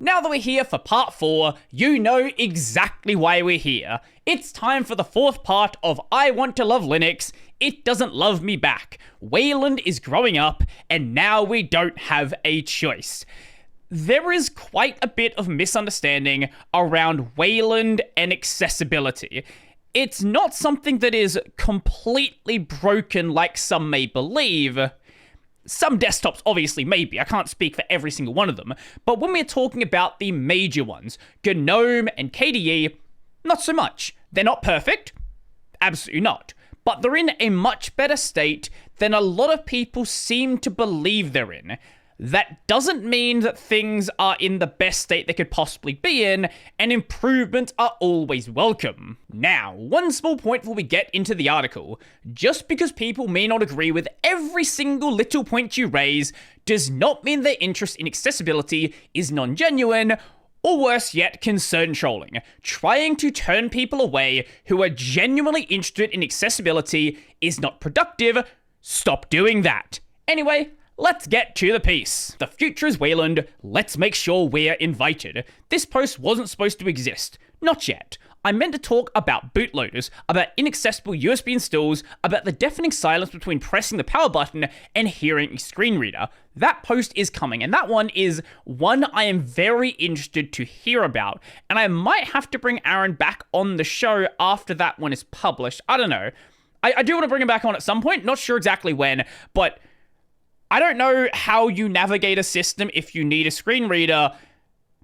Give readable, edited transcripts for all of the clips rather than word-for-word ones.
Now that we're here for part 4, you know exactly why we're here. It's time for the 4th part of I Want to Love Linux, It Doesn't Love Me Back. Wayland is growing up, and now we don't have a choice. There is quite a bit of misunderstanding around Wayland and accessibility. It's not something that is completely broken like some may believe. Some desktops, obviously, maybe. I can't speak for every single one of them. But when we're talking about the major ones, GNOME and KDE, not so much. They're not perfect. Absolutely not. But they're in a much better state than a lot of people seem to believe they're in. That doesn't mean that things are in the best state they could possibly be in, and improvements are always welcome. Now, one small point before we get into the article. Just because people may not agree with every single little point you raise does not mean their interest in accessibility is non-genuine, or worse yet, concern trolling. Trying to turn people away who are genuinely interested in accessibility is not productive. Stop doing that. Anyway, let's get to the piece. The future is Wayland. Let's make sure we're invited. This post wasn't supposed to exist. Not yet. I meant to talk about bootloaders, about inaccessible USB installs, about the deafening silence between pressing the power button and hearing a screen reader. That post is coming, and that one is one I am very interested to hear about, and I might have to bring Aaron back on the show after that one is published. I don't know. I do want to bring him back on at some point, not sure exactly when, but I don't know how you navigate a system if you need a screen reader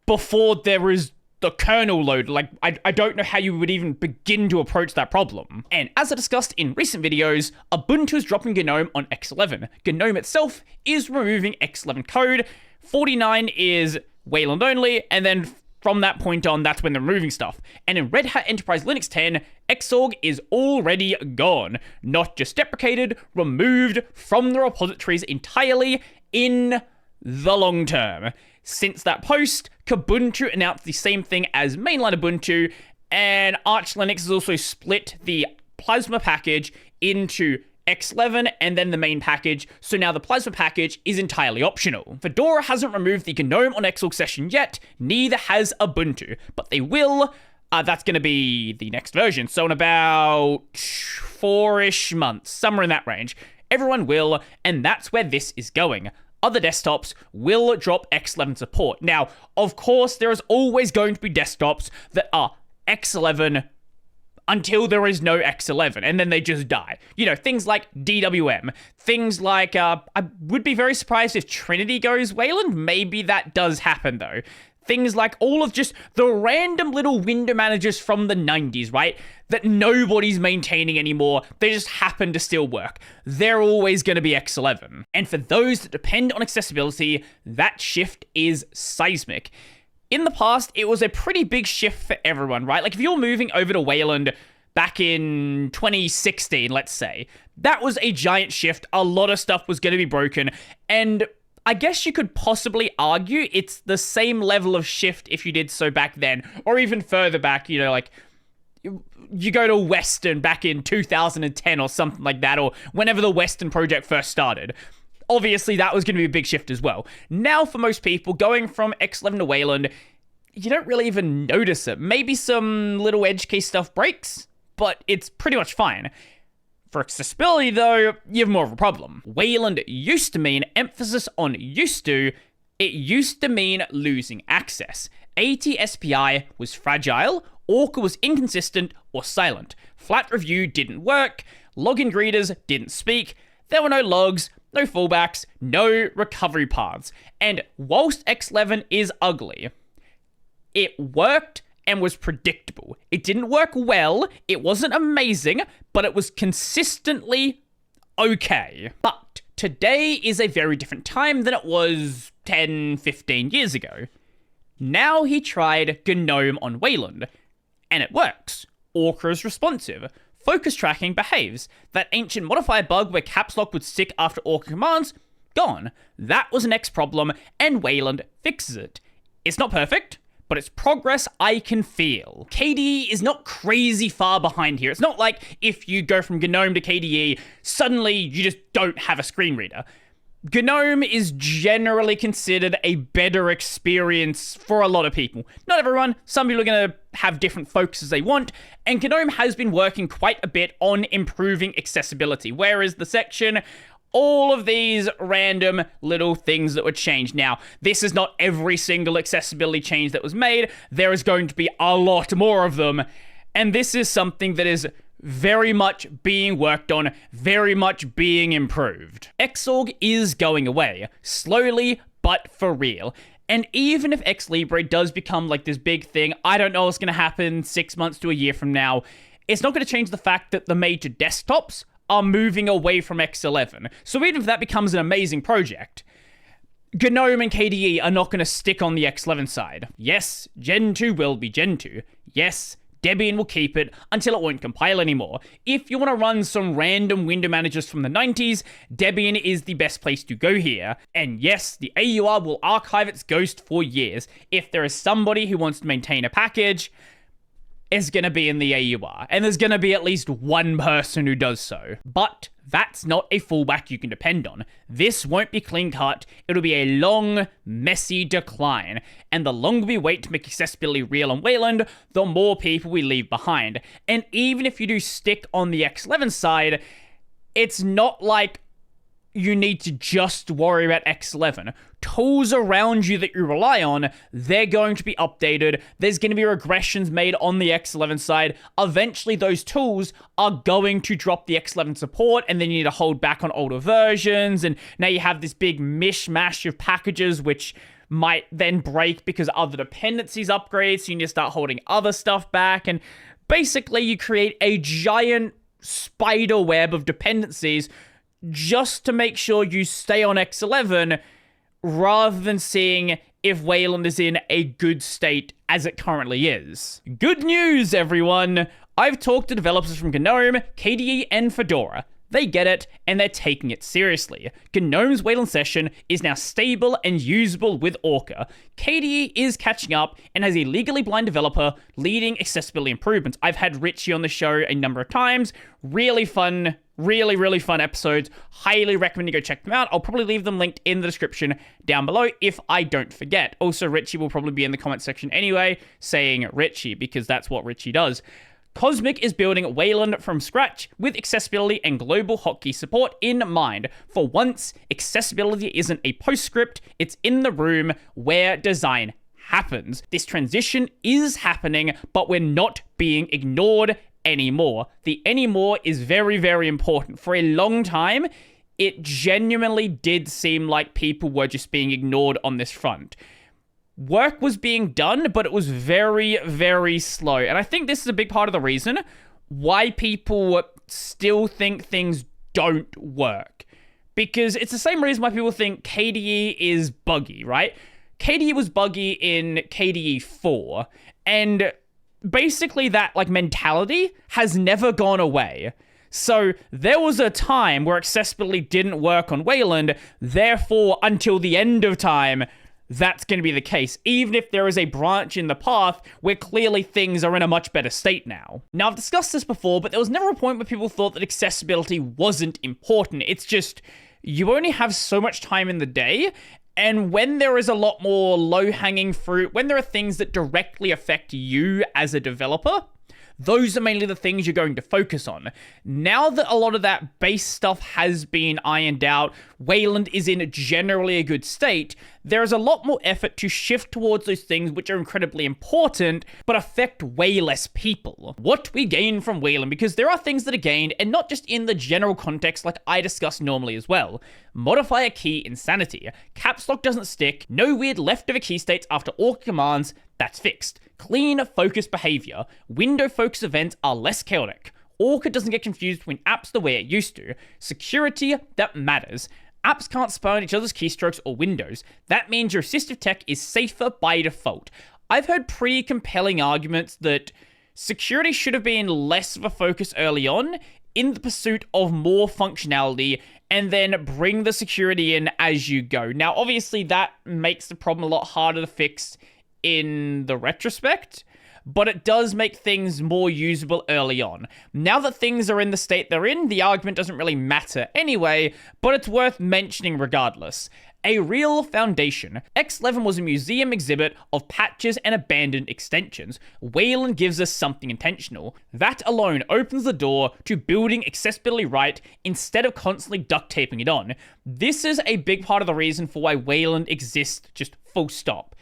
before there is the kernel load. Like, I don't know how you would even begin to approach that problem. And as I discussed in recent videos, Ubuntu is dropping GNOME on X11. GNOME itself is removing X11 code. 49 is Wayland only, and then from that point on, that's when they're removing stuff. And in Red Hat Enterprise Linux 10, Xorg is already gone. Not just deprecated, removed from the repositories entirely in the long term. Since that post, Kubuntu announced the same thing as mainline Ubuntu, and Arch Linux has also split the Plasma package into X11 and then the main package, so now the Plasma package is entirely optional. Fedora hasn't removed the GNOME on Xorg session yet, neither has Ubuntu, but they will. That's going to be the next version, so in about 4-ish months, somewhere in that range. Everyone will, and that's where this is going. Other desktops will drop X11 support. Now, of course, there is always going to be desktops that are X11 until there is no X11, and then they just die. You know, things like DWM, things like, I would be very surprised if Trinity goes Wayland. Maybe that does happen, though. Things like all of just the random little window managers from the 90s, right? That nobody's maintaining anymore. They just happen to still work. They're always going to be X11. And for those that depend on accessibility, that shift is seismic. In the past, it was a pretty big shift for everyone, right? Like if you're moving over to Wayland back in 2016, let's say, that was a giant shift. A lot of stuff was going to be broken, and I guess you could possibly argue it's the same level of shift if you did so back then, or even further back, you know, like you go to Western back in 2010 or something like that, or whenever the Western project first started. Obviously, that was going to be a big shift as well. Now, for most people, going from X11 to Wayland, you don't really even notice it. Maybe some little edge case stuff breaks, but it's pretty much fine. For accessibility, though, you have more of a problem. Wayland used to mean emphasis on used to. It used to mean losing access. ATSPI was fragile, Orca was inconsistent or silent. Flat review didn't work, login greeters didn't speak, there were no logs, no fallbacks, no recovery paths. And whilst X11 is ugly, it worked and was predictable. It didn't work well, it wasn't amazing, but it was consistently okay. But today is a very different time than it was 10, 15 years ago. Now he tried GNOME on Wayland, and it works. Orca is responsive. Focus tracking behaves. That ancient modifier bug where caps lock would stick after Orca commands, gone. That was an X problem, and Wayland fixes it. It's not perfect, but it's progress I can feel. KDE is not crazy far behind here. It's not like if you go from GNOME to KDE, suddenly you just don't have a screen reader. GNOME is generally considered a better experience for a lot of people. Not everyone. Some people are going to have different focuses they want, and GNOME has been working quite a bit on improving accessibility, whereas the section, all of these random little things that were changed. Now, this is not every single accessibility change that was made. There is going to be a lot more of them, and this is something that is very much being worked on, very much being improved. Xorg is going away, slowly but for real. And even if X Libre does become like this big thing, I don't know what's going to happen 6 months to a year from now, it's not going to change the fact that the major desktops are moving away from X11. So even if that becomes an amazing project, GNOME and KDE are not going to stick on the X11 side. Yes, Gen 2 will be Gen 2. Yes, Debian will keep it until it won't compile anymore. If you want to run some random window managers from the 90s, Debian is the best place to go here. And yes, the AUR will archive its ghost for years. If there is somebody who wants to maintain a package, it's going to be in the AUR. And there's going to be at least one person who does so. But that's not a fallback you can depend on. This won't be clean cut. It'll be a long, messy decline. And the longer we wait to make accessibility real on Wayland, the more people we leave behind. And even if you do stick on the X11 side, it's not like you need to just worry about X11. Tools around you that you rely on, they're going to be updated. There's going to be regressions made on the X11 side. Eventually, those tools are going to drop the X11 support, and then you need to hold back on older versions. And now you have this big mishmash of packages, which might then break because other dependencies upgrade, so you need to start holding other stuff back. And basically, you create a giant spider web of dependencies just to make sure you stay on X11 rather than seeing if Wayland is in a good state as it currently is. Good news, everyone! I've talked to developers from GNOME, KDE, and Fedora. They get it, and they're taking it seriously. GNOME's Wayland session is now stable and usable with Orca. KDE is catching up and has a legally blind developer leading accessibility improvements. I've had Richie on the show a number of times. Really fun, really fun episodes. Highly recommend you go check them out. I'll probably leave them linked in the description down below if I don't forget. Also, Richie will probably be in the comment section anyway, saying Richie, because that's what Richie does. Cosmic is building Wayland from scratch with accessibility and global hotkey support in mind. For once, accessibility isn't a postscript, it's in the room where design happens. This transition is happening, but we're not being ignored anymore. The anymore is very important. For a long time, it genuinely did seem like people were just being ignored on this front. Work was being done, but it was very slow. And I think this is a big part of the reason why people still think things don't work. Because it's the same reason why people think KDE is buggy, right? KDE was buggy in KDE 4, and basically that mentality has never gone away. So there was a time where accessibility didn't work on Wayland, therefore until the end of time, that's going to be the case, even if there is a branch in the path where clearly things are in a much better state now. Now, I've discussed this before, but there was never a point where people thought that accessibility wasn't important. It's just, you only have so much time in the day, and when there is a lot more low-hanging fruit, when there are things that directly affect you as a developer, those are mainly the things you're going to focus on. Now that a lot of that base stuff has been ironed out, Wayland is in generally a good state, there is a lot more effort to shift towards those things which are incredibly important, but affect way less people. What we gain from Wayland, because there are things that are gained, and not just in the general context like I discuss normally as well. Modifier key insanity. Caps lock doesn't stick, no weird leftover key states after all commands, that's fixed. Clean, focused behavior. Window focus events are less chaotic. Orca doesn't get confused between apps the way it used to. Security, that matters. Apps can't spy on each other's keystrokes or windows. That means your assistive tech is safer by default. I've heard pretty compelling arguments that security should have been less of a focus early on in the pursuit of more functionality, and then bring the security in as you go. Now, obviously, that makes the problem a lot harder to fix in the retrospect, but it does make things more usable early on. Now that things are in the state they're in, the argument doesn't really matter anyway, but it's worth mentioning regardless. A real foundation. X11 was a museum exhibit of patches and abandoned extensions. Wayland gives us something intentional. That alone opens the door to building accessibility right instead of constantly duct taping it on. This is a big part of the reason for why Wayland exists, just full stop.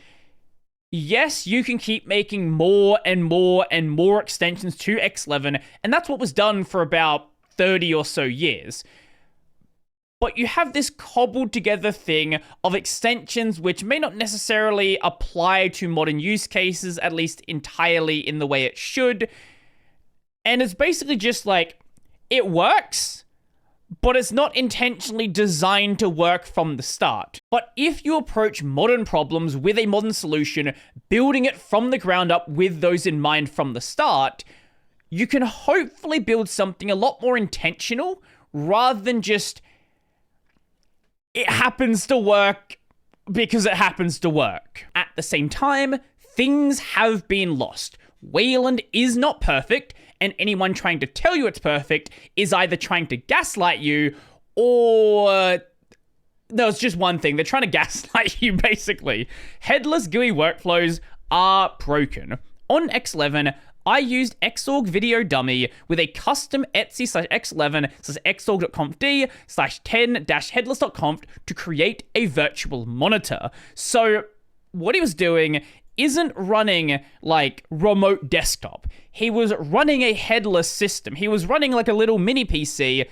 Yes, you can keep making more and more and more extensions to X11, and that's what was done for about 30 or so years. But you have this cobbled together thing of extensions which may not necessarily apply to modern use cases, at least entirely in the way it should. And it's basically just like, it works, but it's not intentionally designed to work from the start. But if you approach modern problems with a modern solution, building it from the ground up with those in mind from the start, you can hopefully build something a lot more intentional rather than just it happens to work because it happens to work. At the same time, things have been lost. Wayland is not perfect, and anyone trying to tell you it's perfect is either trying to gaslight you or... No, it's just one thing. They're trying to gaslight you, basically. Headless GUI workflows are broken. On X11, I used Xorg Video Dummy with a custom etsy/x11/xorg.confd/10-headless.conf to create a virtual monitor. So what he was doing isn't running like remote desktop. He was running a headless system. He was running like a little mini PC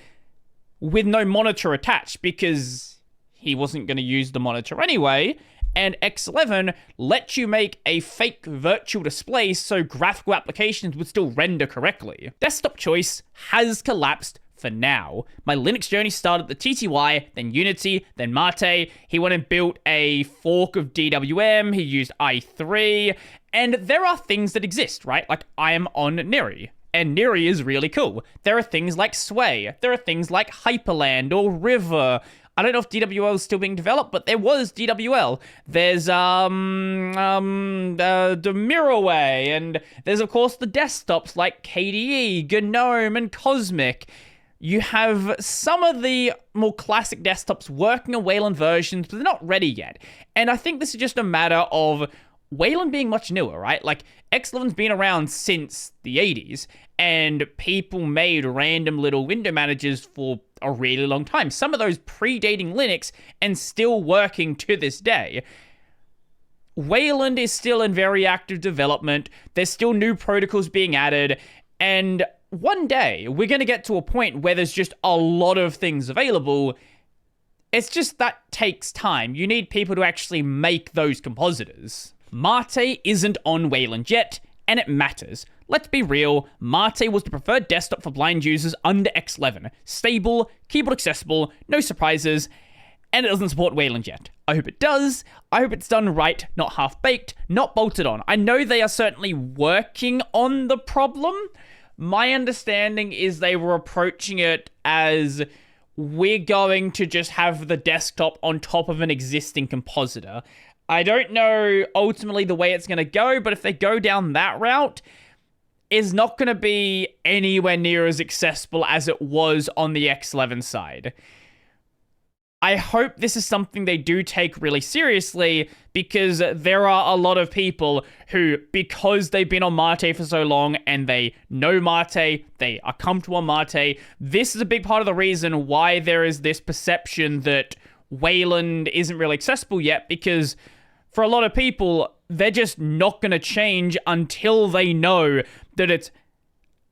with no monitor attached because he wasn't going to use the monitor anyway. And X11 lets you make a fake virtual display so graphical applications would still render correctly. Desktop choice has collapsed for now. My Linux journey started at the TTY, then Unity, then Mate. He went and built a fork of DWM, he used i3, and there are things that exist, right? Like, I am on Neri, and Neri is really cool. There are things like Sway, there are things like Hyperland or River. I don't know if DWL is still being developed, but there was DWL. There's, the Mirrorway, and there's, of course, the desktops like KDE, GNOME, and Cosmic. You have some of the more classic desktops working on Wayland versions, but they're not ready yet. And I think this is just a matter of Wayland being much newer, right? Like, X11's been around since the 80s, and people made random little window managers for a really long time. Some of those predating Linux and still working to this day. Wayland is still in very active development. There's still new protocols being added, and one day we're going to get to a point where there's just a lot of things available. It's just that takes time. You need people to actually make those compositors. Mate isn't on Wayland yet, and it matters. Let's be real, Mate was the preferred desktop for blind users under X11. Stable, keyboard accessible, no surprises, and it doesn't support Wayland yet. I hope it does. I hope it's done right, not half-baked, not bolted on. I know they are certainly working on the problem. My understanding is they were approaching it as, we're going to just have the desktop on top of an existing compositor. I don't know ultimately the way it's going to go, but if they go down that route, it's not going to be anywhere near as accessible as it was on the X11 side. I hope this is something they do take really seriously, because there are a lot of people who, because they've been on Mate for so long and they know Mate, they are comfortable on Mate, this is a big part of the reason why there is this perception that Wayland isn't really accessible yet, because for a lot of people, they're just not going to change until they know that it's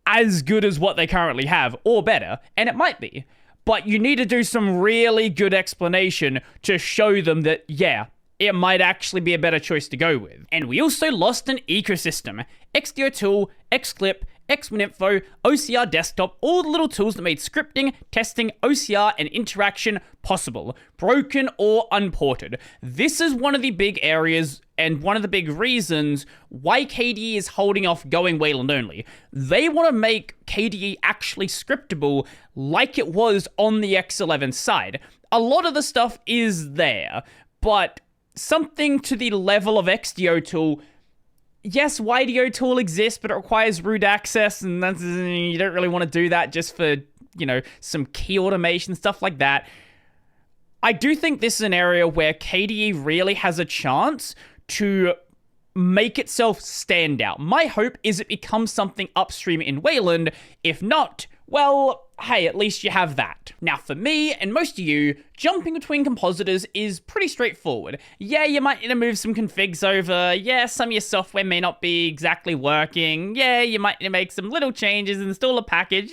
as good as what they currently have, or better, and it might be. But you need to do some really good explanation to show them that, yeah, it might actually be a better choice to go with. And we also lost an ecosystem. XDO Tool, XClip, XWinInfo, OCR Desktop, all the little tools that made scripting, testing, OCR, and interaction possible, broken or unported. This is one of the big areas and one of the big reasons why KDE is holding off going Wayland only. They want to make KDE actually scriptable like it was on the X11 side. A lot of the stuff is there, but something to the level of XDO Tool yes, YDO tool exists, but it requires root access, and you don't really want to do that just for, some key automation, stuff like that. I do think this is an area where KDE really has a chance to make itself stand out. My hope is it becomes something upstream in Wayland. If not, well, hey, at least you have that. Now, for me, and most of you, jumping between compositors is pretty straightforward. Yeah, you might need to move some configs over. Yeah, some of your software may not be exactly working. Yeah, you might need to make some little changes, install a package.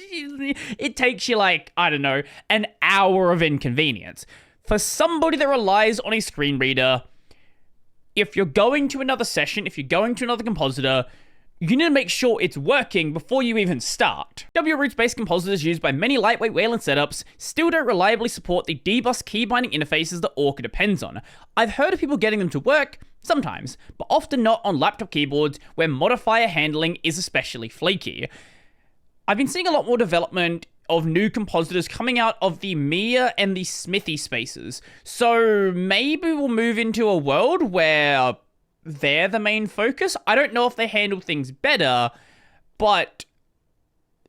It takes you an hour of inconvenience. For somebody that relies on a screen reader, if you're going to another session, if you're going to another compositor, you need to make sure it's working before you even start. WRoots-based compositors used by many lightweight Wayland setups still don't reliably support the dbus key binding interfaces that Orca depends on. I've heard of people getting them to work, sometimes, but often not on laptop keyboards where modifier handling is especially flaky. I've been seeing a lot more development of new compositors coming out of the Mia and the Smithy spaces. So maybe we'll move into a world where they're the main focus. I don't know if they handle things better, but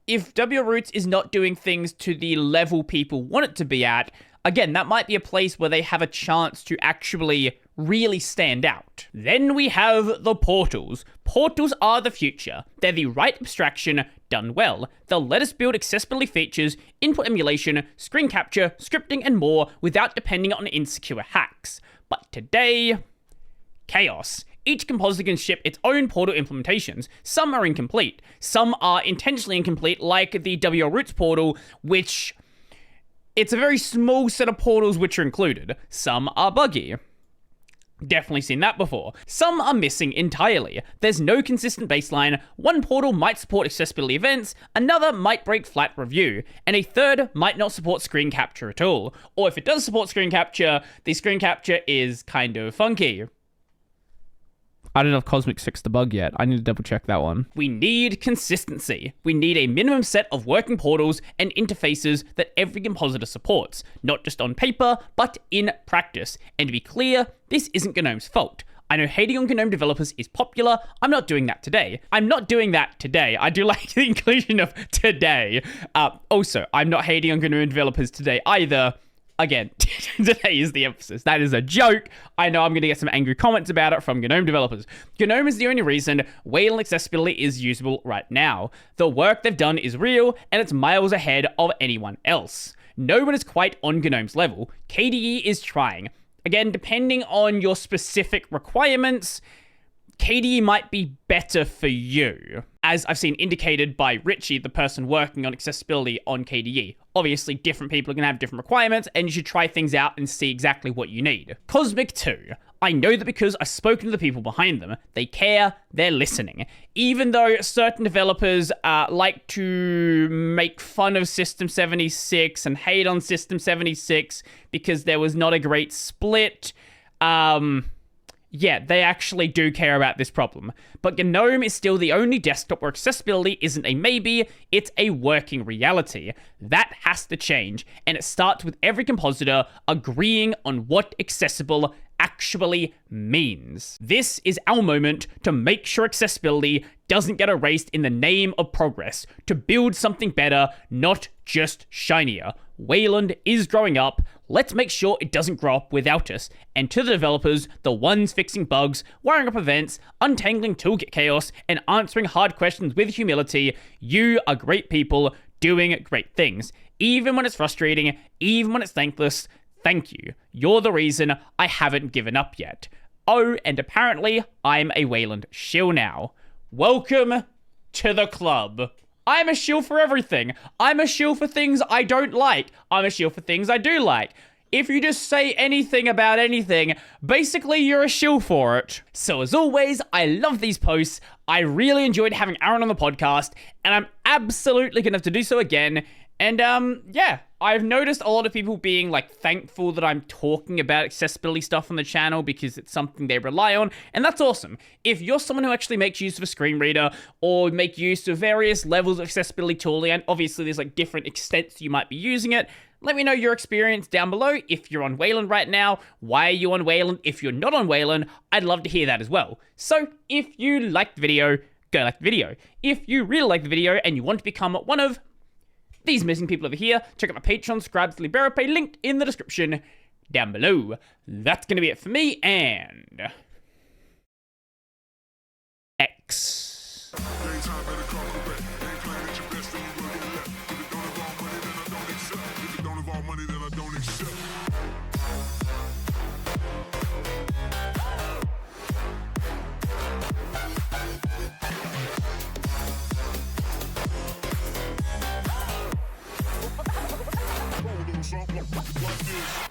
if WRoots is not doing things to the level people want it to be at, again, that might be a place where they have a chance to actually really stand out. Then we have the portals. Portals are the future. They're the right abstraction done well. They'll let us build accessibility features, input emulation, screen capture, scripting, and more without depending on insecure hacks. But today, chaos. Each compositor can ship its own portal implementations. Some are incomplete. Some are intentionally incomplete, like the WRoots portal, which it's a very small set of portals which are included. Some are buggy. Definitely seen that before. Some are missing entirely. There's no consistent baseline. One portal might support accessibility events, another might break flat review, and a third might not support screen capture at all. Or if it does support screen capture, the screen capture is kind of funky. I don't know if Cosmic's fixed the bug yet. I need to double check that one. We need consistency. We need a minimum set of working portals and interfaces that every compositor supports, not just on paper, but in practice. And to be clear, this isn't GNOME's fault. I know hating on GNOME developers is popular. I'm not doing that today. I do like the inclusion of today. Also, I'm not hating on GNOME developers today either. Again, today is the emphasis. That is a joke. I know I'm going to get some angry comments about it from GNOME developers. GNOME is the only reason Wayland accessibility is usable right now. The work they've done is real, and it's miles ahead of anyone else. No one is quite on GNOME's level. KDE is trying. Again, depending on your specific requirements, KDE might be better for you, as I've seen indicated by Richie, the person working on accessibility on KDE. Obviously, different people are going to have different requirements, and you should try things out and see exactly what you need. Cosmic 2. I know that because I've spoken to the people behind them. They care, they're listening. Even though certain developers like to make fun of System 76 and hate on System 76 because there was not a great split, yeah, they actually do care about this problem. But GNOME is still the only desktop where accessibility isn't a maybe, it's a working reality. That has to change, and it starts with every compositor agreeing on what accessible actually means. This is our moment to make sure accessibility doesn't get erased in the name of progress, to build something better, not just shinier. Wayland is growing up. Let's make sure it doesn't grow up without us. And to the developers, the ones fixing bugs, wiring up events, untangling toolkit chaos, and answering hard questions with humility, you are great people doing great things. Even when it's frustrating, even when it's thankless, thank you. You're the reason I haven't given up yet. Oh, and apparently, I'm a Wayland shill now. Welcome to the club. I'm a shill for everything. I'm a shill for things I don't like. I'm a shill for things I do like. If you just say anything about anything, basically you're a shill for it. So as always, I love these posts. I really enjoyed having Aaron on the podcast, and I'm absolutely gonna have to do so again. And yeah, I've noticed a lot of people being like thankful that I'm talking about accessibility stuff on the channel because it's something they rely on, and that's awesome. If you're someone who actually makes use of a screen reader or make use of various levels of accessibility tooling, and obviously there's like different extents you might be using it, let me know your experience down below. If you're on Wayland right now, why are you on Wayland? If you're not on Wayland, I'd love to hear that as well. So if you liked the video, go like the video. If you really like the video and you want to become one of these missing people over here, check out my Patreon, subscribe to Liberapay, linked in the description down below. That's going to be it for me, and X. Something like this.